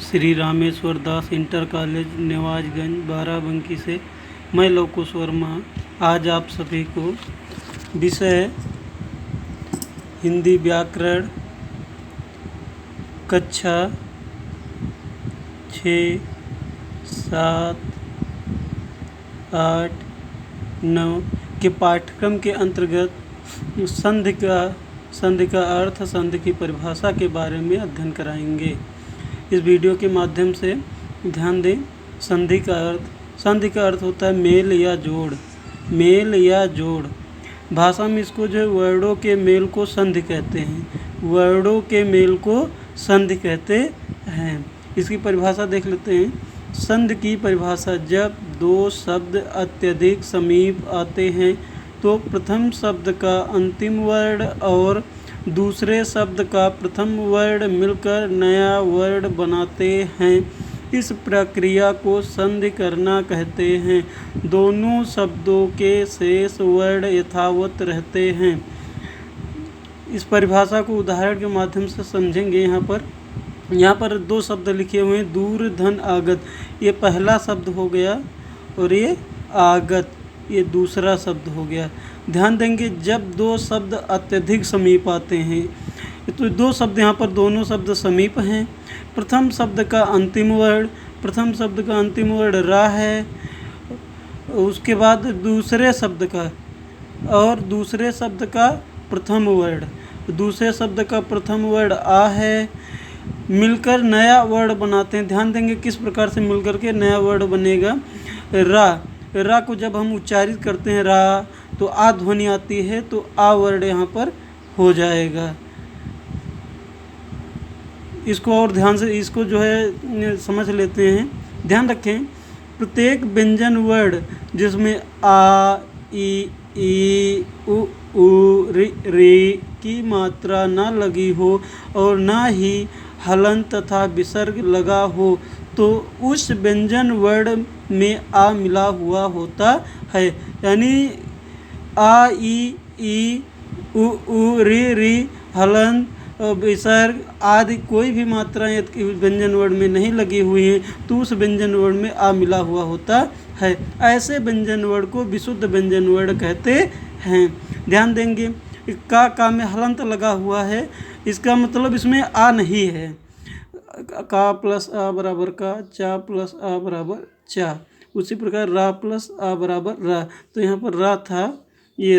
श्री रामेश्वर दास inter college Newajganj Barabanki से मैं लवकुश वर्मा आज आप सभी को विषय हिंदी व्याकरण कक्षा 6, 7, 8, 9 के पाठ्यक्रम के अंतर्गत संधि का अर्थ, संधि की परिभाषा के बारे में अध्ययन कराएंगे। इस वीडियो के माध्यम से ध्यान दें। संधि का अर्थ होता है मेल या जोड़। मेल या जोड़ भाषा में इसको जो है वर्डों के मेल को संधि कहते हैं। वर्डों के मेल को संधि कहते हैं। इसकी परिभाषा देख लेते हैं। संधि की परिभाषा: जब दो शब्द अत्यधिक समीप आते हैं तो प्रथम शब्द का अंतिम वर्ण और दूसरे शब्द का प्रथम वर्ण मिलकर नया वर्ण बनाते हैं। इस प्रक्रिया को संधि करना कहते हैं। दोनों शब्दों के शेष वर्ण यथावत रहते हैं। इस परिभाषा को उदाहरण के माध्यम से समझेंगे। यहाँ पर दो शब्द लिखे हुए हैं, दूर धन आगत। ये पहला शब्द हो गया और ये आगत ये दूसरा शब्द हो गया। ध्यान देंगे, जब दो शब्द अत्यधिक समीप आते हैं तो दो शब्द यहाँ पर दोनों शब्द समीप हैं। प्रथम शब्द का अंतिम वर्ण रा है, उसके बाद दूसरे शब्द का प्रथम वर्ण आ है, मिलकर नया वर्ण बनाते हैं। ध्यान देंगे किस प्रकार से मिलकर के नया वर्ण बनेगा। रा को जब हम उच्चारित करते हैं रा तो आ ध्वनि आती है, तो आ वर्ण यहाँ पर हो जाएगा। इसको और ध्यान से इसको जो है समझ लेते हैं। ध्यान रखें, प्रत्येक व्यंजन वर्ण जिसमें आ, ई, उ, री की मात्रा न लगी हो और न ही हलंत तथा विसर्ग लगा हो तो उस व्यंजन वर्ण में आ मिला हुआ होता है। यानी आ, ई, उ, री, हलंत, विसर्ग आदि कोई भी मात्राएं व्यंजन वर्ण में नहीं लगी हुई हैं तो उस व्यंजन वर्ण में आ मिला हुआ होता है। ऐसे व्यंजन वर्ण को विशुद्ध व्यंजन वर्ण कहते हैं। ध्यान देंगे, का में हलंत लगा हुआ है, इसका मतलब इसमें आ नहीं है। का प्लस आ बराबर का, चा प्लस आ बराबर चा। उसी प्रकार रा प्लस आ बराबर रा। तो यहाँ पर रा था, ये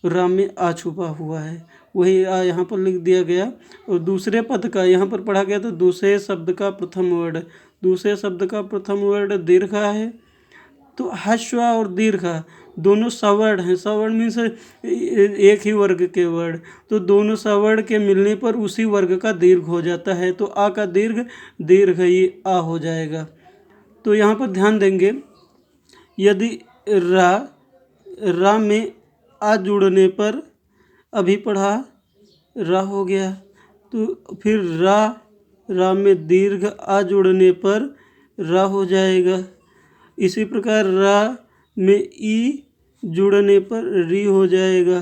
रा में आ छुपा हुआ है, वही आ यहाँ पर लिख दिया गया। और दूसरे पद का यहाँ पर पढ़ा गया तो दूसरे शब्द का प्रथम वर्ण दीर्घ है। तो हश्व और दीर्घ दोनों सवर्ण हैं। सवर्ण मीन्स एक ही वर्ग के वर्ण, तो दोनों सवर्ण के मिलने पर उसी वर्ग का दीर्घ हो जाता है। तो आ का दीर्घ ही आ हो जाएगा। तो यहाँ पर ध्यान देंगे, यदि रा में आ जुड़ने पर, अभी पढ़ा रा हो गया, तो फिर रा में दीर्घ आ जुड़ने पर रा हो जाएगा। इसी प्रकार रा में ई जुड़ने पर री हो जाएगा।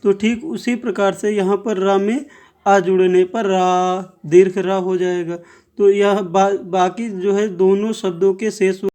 तो ठीक उसी प्रकार से यहाँ पर रा में आ जुड़ने पर दीर्घ रा हो जाएगा। तो यह बाकी जो है दोनों शब्दों के शेष